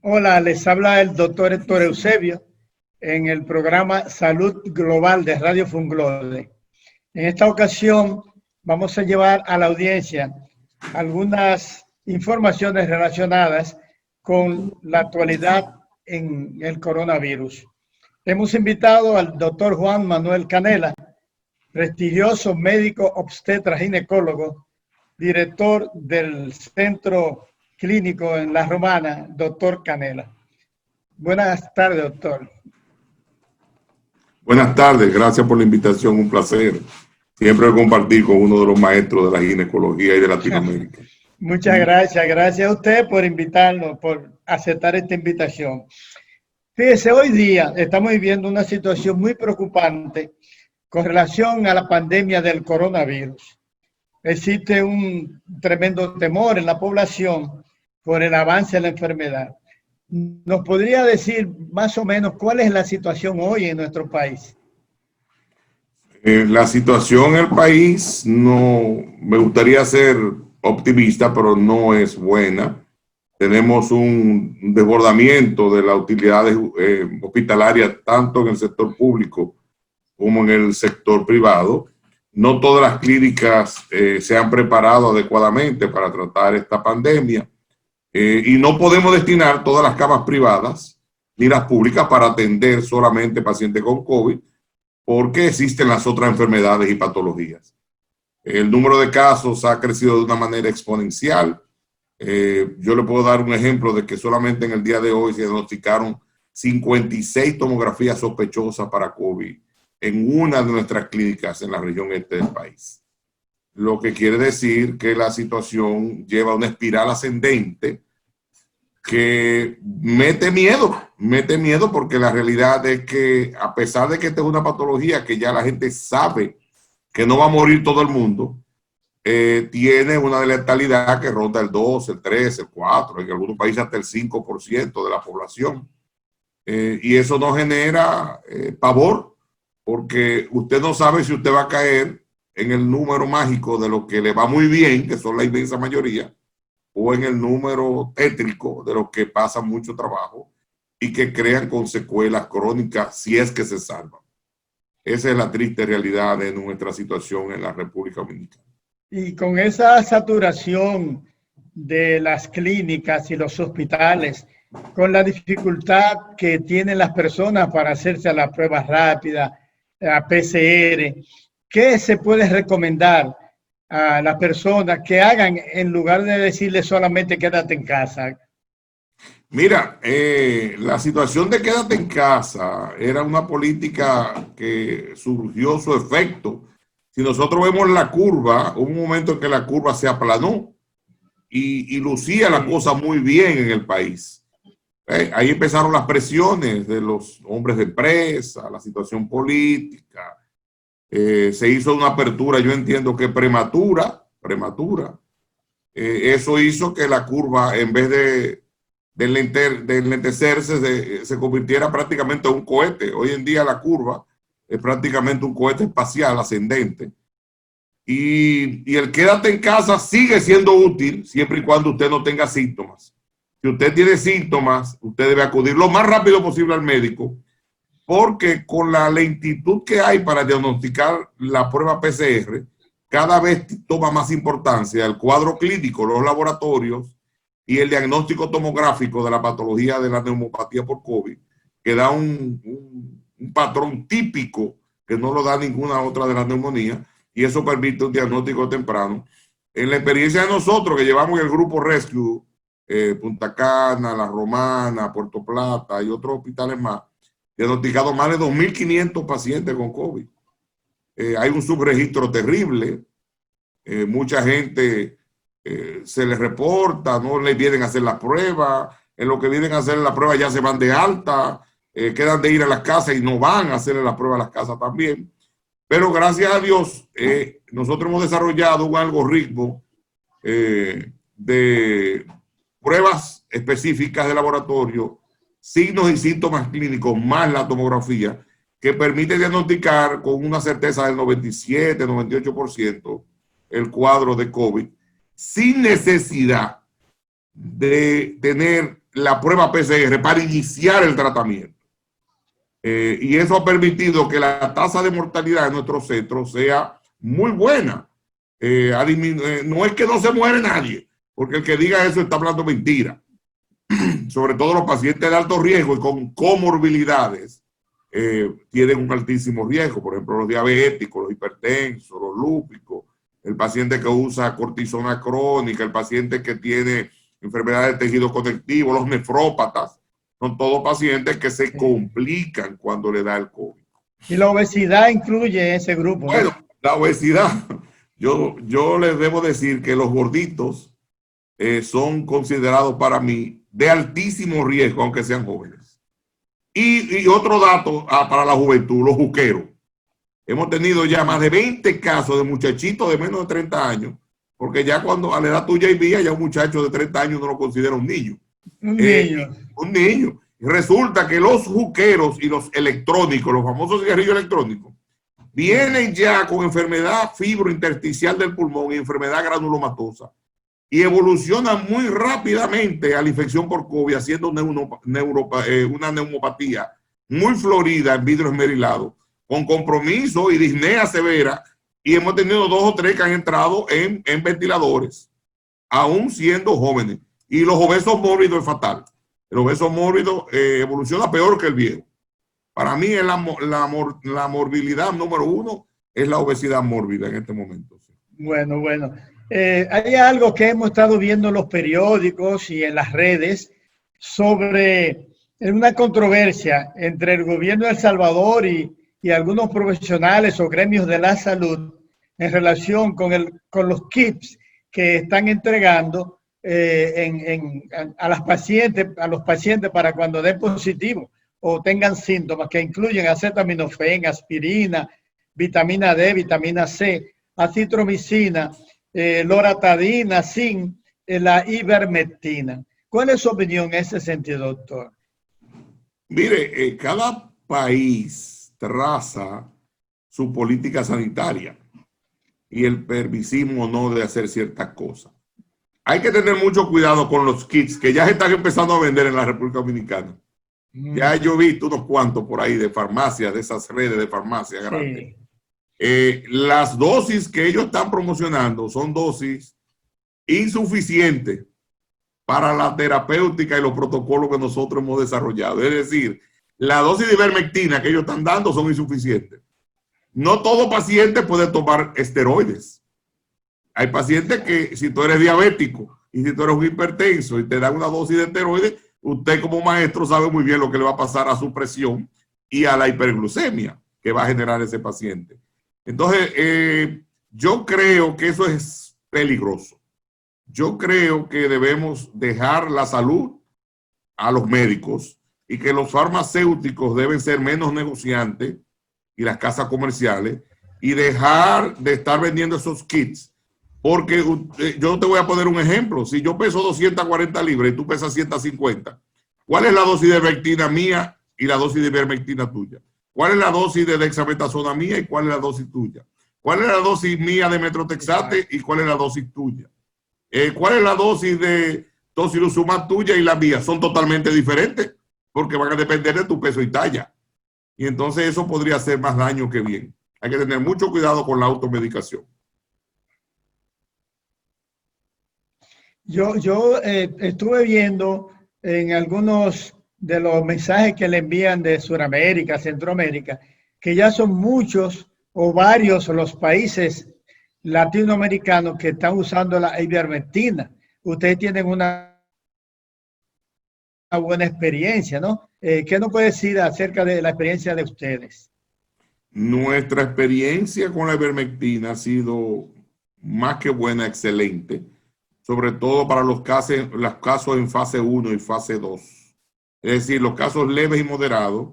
Hola, les habla el doctor Héctor Eusebio en el programa Salud Global de Radio Funglode. En esta ocasión vamos a llevar a la audiencia algunas informaciones relacionadas con la actualidad en el coronavirus. Hemos invitado al doctor Juan Manuel Canela, prestigioso médico obstetra ginecólogo, director del Centro Clínico en La Romana, doctor Canela. Buenas tardes, doctor. Buenas tardes, gracias por la invitación, un placer siempre compartir con uno de los maestros de la ginecología y de Latinoamérica. Muchas gracias, gracias a usted por invitarnos, por aceptar esta invitación. Fíjese, hoy día estamos viviendo una situación muy preocupante con relación a la pandemia del coronavirus. Existe un tremendo temor en la población por el avance de la enfermedad. ¿Nos podría decir más o menos cuál es la situación hoy en nuestro país? La situación en el país no, me gustaría ser optimista, pero no es buena. Tenemos un desbordamiento de las utilidades hospitalarias, tanto en el sector público como en el sector privado. No todas las clínicas se han preparado adecuadamente para tratar esta pandemia. Y no podemos destinar todas las camas privadas ni las públicas para atender solamente pacientes con COVID, porque existen las otras enfermedades y patologías. El número de casos ha crecido de una manera exponencial. Yo le puedo dar un ejemplo de que solamente en el día de hoy se diagnosticaron 56 tomografías sospechosas para COVID en una de nuestras clínicas en la región este del país. Lo que quiere decir que la situación lleva una espiral ascendente que mete miedo porque la realidad es que a pesar de que esta es una patología que ya la gente sabe que no va a morir todo el mundo, tiene una letalidad que ronda el 2, el 3, el 4, en algunos países hasta el 5% de la población. Y eso nos genera pavor, porque usted no sabe si usted va a caer en el número mágico de lo que le va muy bien, que son la inmensa mayoría, o en el número tétrico de los que pasan mucho trabajo y que crean con secuelas crónicas si es que se salvan. Esa es la triste realidad de nuestra situación en la República Dominicana. Y con esa saturación de las clínicas y los hospitales, con la dificultad que tienen las personas para hacerse a la prueba rápida, a PCR, ¿qué se puede recomendar a las personas que hagan en lugar de decirle solamente quédate en casa? Mira, la situación de quédate en casa era una política que surgió su efecto. Si nosotros vemos la curva, hubo un momento en que la curva se aplanó y lucía la cosa muy bien en el país. Ahí empezaron las presiones de los hombres de empresa, la situación política. Se hizo una apertura, yo entiendo que prematura. Eso hizo que la curva, en vez de enlentecerse, se convirtiera prácticamente en un cohete. Hoy en día la curva es prácticamente un cohete espacial ascendente. Y el quédate en casa sigue siendo útil siempre y cuando usted no tenga síntomas. Si usted tiene síntomas, usted debe acudir lo más rápido posible al médico, porque con la lentitud que hay para diagnosticar la prueba PCR, cada vez toma más importancia el cuadro clínico, los laboratorios y el diagnóstico tomográfico de la patología de la neumopatía por COVID, que da un patrón típico que no lo da ninguna otra de las neumonías, y eso permite un diagnóstico temprano. En la experiencia de nosotros que llevamos el grupo Rescue, Punta Cana, La Romana, Puerto Plata y otros hospitales más, diagnosticado más de 2.500 pacientes con COVID. Hay un subregistro terrible. Mucha gente se les reporta, no les vienen a hacer la prueba. En lo que vienen a hacer la prueba ya se van de alta, quedan de ir a las casas y no van a hacerle la prueba a las casas también. Pero gracias a Dios, nosotros hemos desarrollado un algoritmo de pruebas específicas de laboratorio, signos y síntomas clínicos más la tomografía, que permite diagnosticar con una certeza del 97, 98% el cuadro de COVID, sin necesidad de tener la prueba PCR para iniciar el tratamiento. Y eso ha permitido que la tasa de mortalidad en nuestros centros sea muy buena. No es que no se muere nadie, porque el que diga eso está hablando mentira. Sobre todo los pacientes de alto riesgo y con comorbilidades tienen un altísimo riesgo. Por ejemplo, los diabéticos, los hipertensos, los lúpicos, el paciente que usa cortisona crónica, el paciente que tiene enfermedades de tejido conectivo, los nefrópatas. Son todos pacientes que se complican cuando le da el COVID. Y la obesidad incluye ese grupo. Bueno, la obesidad, yo les debo decir que los gorditos son considerados para mí de altísimo riesgo, aunque sean jóvenes. Y otro dato para la juventud, los juqueros. Hemos tenido ya más de 20 casos de muchachitos de menos de 30 años, porque ya cuando a la edad tuya y mía, ya un muchacho de 30 años no lo considera un niño. Un niño. Un niño. Resulta que los juqueros y los electrónicos, los famosos cigarrillos electrónicos, vienen ya con enfermedad fibrointersticial del pulmón y enfermedad granulomatosa y evolucionan muy rápidamente a la infección por COVID, haciendo una neumopatía muy florida en vidrio esmerilado, con compromiso y disnea severa, y hemos tenido 2 o 3 que han entrado en ventiladores, aún siendo jóvenes. Y los obesos mórbidos es fatal. El obeso mórbido evoluciona peor que el viejo. Para mí es la morbilidad número 1 es la obesidad mórbida en este momento. Bueno. Hay algo que hemos estado viendo en los periódicos y en las redes sobre una controversia entre el gobierno de El Salvador y algunos profesionales o gremios de la salud en relación con los kits que están entregando a los pacientes para cuando den positivo o tengan síntomas que incluyen acetaminofén, aspirina, vitamina D, vitamina C, acitromicina, loratadina, zinc, la ivermectina. ¿Cuál es su opinión en ese sentido, doctor? Mire, cada país traza su política sanitaria y el permisismo no de hacer ciertas cosas. Hay que tener mucho cuidado con los kits que ya se están empezando a vender en la República Dominicana. Ya yo he visto unos cuantos por ahí de farmacias, de esas redes de farmacias grandes. Las dosis que ellos están promocionando son dosis insuficientes para la terapéutica y los protocolos que nosotros hemos desarrollado. Es decir, la dosis de ivermectina que ellos están dando son insuficientes. No todo paciente puede tomar esteroides. Hay pacientes que si tú eres diabético y si tú eres un hipertenso y te dan una dosis de esteroides, usted como maestro sabe muy bien lo que le va a pasar a su presión y a la hiperglucemia que va a generar ese paciente. Entonces, yo creo que eso es peligroso. Yo creo que debemos dejar la salud a los médicos y que los farmacéuticos deben ser menos negociantes y las casas comerciales y dejar de estar vendiendo esos kits. Porque yo te voy a poner un ejemplo. Si yo peso 240 libras y tú pesas 150, ¿cuál es la dosis de ivermectina mía y la dosis de ivermectina tuya? ¿Cuál es la dosis de dexametasona mía y cuál es la dosis tuya? ¿Cuál es la dosis mía de metrotexate y cuál es la dosis tuya? ¿Cuál es la dosis de tocilizumab tuya y la mía? Son totalmente diferentes porque van a depender de tu peso y talla. Y entonces eso podría hacer más daño que bien. Hay que tener mucho cuidado con la automedicación. Yo estuve viendo en algunos de los mensajes que le envían de Sudamérica, Centroamérica, que ya son muchos o varios los países latinoamericanos que están usando la ivermectina. Ustedes tienen una buena experiencia, ¿no? ¿Qué nos puede decir acerca de la experiencia de ustedes? Nuestra experiencia con la ivermectina ha sido más que buena, excelente. Sobre todo para los casos en fase 1 y fase 2. Es decir, los casos leves y moderados,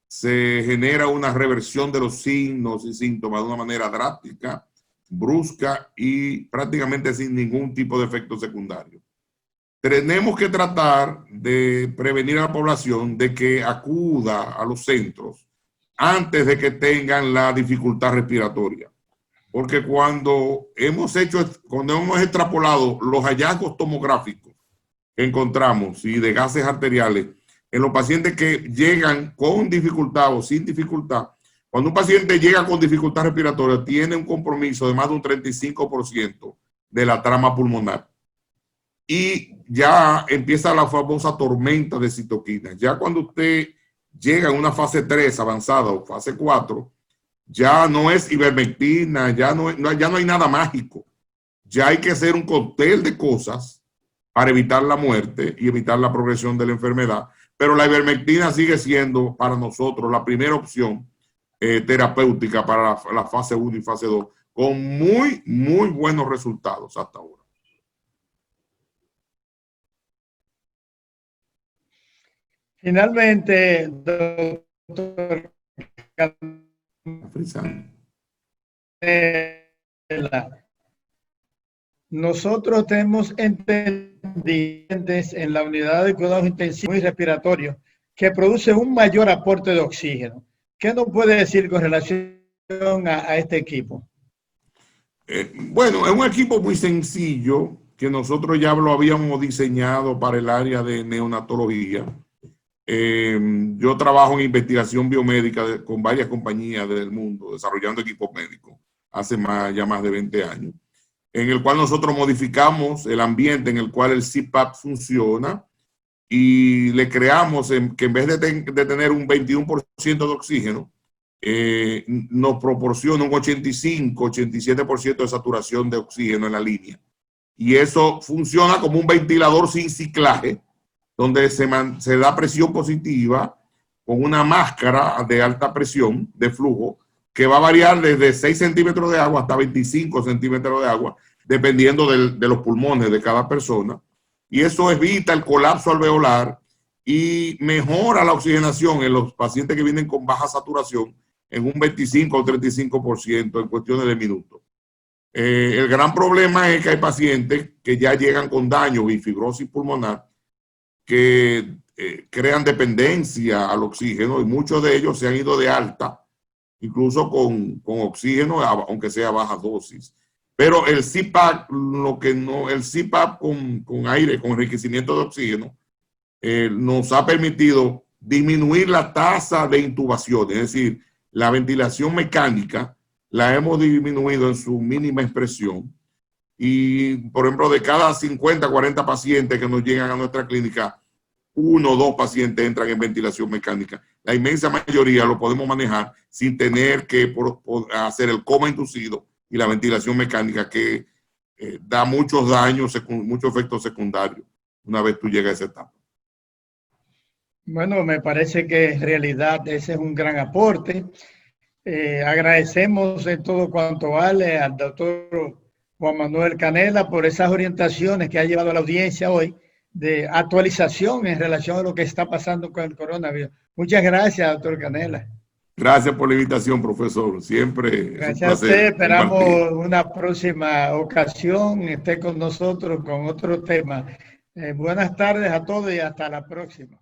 se genera una reversión de los signos y síntomas de una manera drástica, brusca y prácticamente sin ningún tipo de efecto secundario. Tenemos que tratar de prevenir a la población de que acuda a los centros antes de que tengan la dificultad respiratoria. Porque cuando hemos extrapolado los hallazgos tomográficos que encontramos y de gases arteriales en los pacientes que llegan con dificultad o sin dificultad. Cuando un paciente llega con dificultad respiratoria, tiene un compromiso de más de un 35% de la trama pulmonar. Y ya empieza la famosa tormenta de citoquinas. Ya cuando usted llega a una fase 3 avanzada o fase 4, ya no es ivermectina, ya no hay nada mágico. Ya hay que hacer un cóctel de cosas para evitar la muerte y evitar la progresión de la enfermedad. Pero la ivermectina sigue siendo para nosotros la primera opción terapéutica para la fase 1 y fase 2, con muy, muy buenos resultados hasta ahora. Finalmente, doctor Canela, nosotros tenemos entendientes en la unidad de cuidados intensivos y respiratorios que produce un mayor aporte de oxígeno. ¿Qué nos puede decir con relación a este equipo? Bueno, es un equipo muy sencillo que nosotros ya lo habíamos diseñado para el área de neonatología. Yo trabajo en investigación biomédica con varias compañías del mundo, desarrollando equipos médicos hace ya más de 20 años, en el cual nosotros modificamos el ambiente en el cual el CPAP funciona y le creamos que en vez de tener un 21% de oxígeno, nos proporciona un 85-87% de saturación de oxígeno en la línea. Y eso funciona como un ventilador sin ciclaje, donde se da presión positiva con una máscara de alta presión de flujo que va a variar desde 6 centímetros de agua hasta 25 centímetros de agua, dependiendo de los pulmones de cada persona. Y eso evita el colapso alveolar y mejora la oxigenación en los pacientes que vienen con baja saturación en un 25 o 35% en cuestiones de minutos. El gran problema es que hay pacientes que ya llegan con daño y fibrosis pulmonar que crean dependencia al oxígeno y muchos de ellos se han ido de alta, incluso con oxígeno, aunque sea baja dosis. Pero el CPAP, el CPAP con aire, con enriquecimiento de oxígeno, nos ha permitido disminuir la tasa de intubación, es decir, la ventilación mecánica la hemos disminuido en su mínima expresión. Y, por ejemplo, de cada 50, 40 pacientes que nos llegan a nuestra clínica, 1 o 2 pacientes entran en ventilación mecánica. La inmensa mayoría lo podemos manejar sin tener que hacer el coma inducido y la ventilación mecánica, que da muchos daños, muchos efectos secundarios una vez tú llegas a esa etapa. Bueno, me parece que en realidad ese es un gran aporte. Agradecemos en todo cuanto vale al doctor Juan Manuel Canela por esas orientaciones que ha llevado a la audiencia hoy de actualización en relación a lo que está pasando con el coronavirus. Muchas gracias, doctor Canela. Gracias por la invitación, profesor. Siempre gracias es un placer a usted. Esperamos compartir. una próxima ocasión esté con nosotros con otro tema. Buenas tardes a todos y hasta la próxima.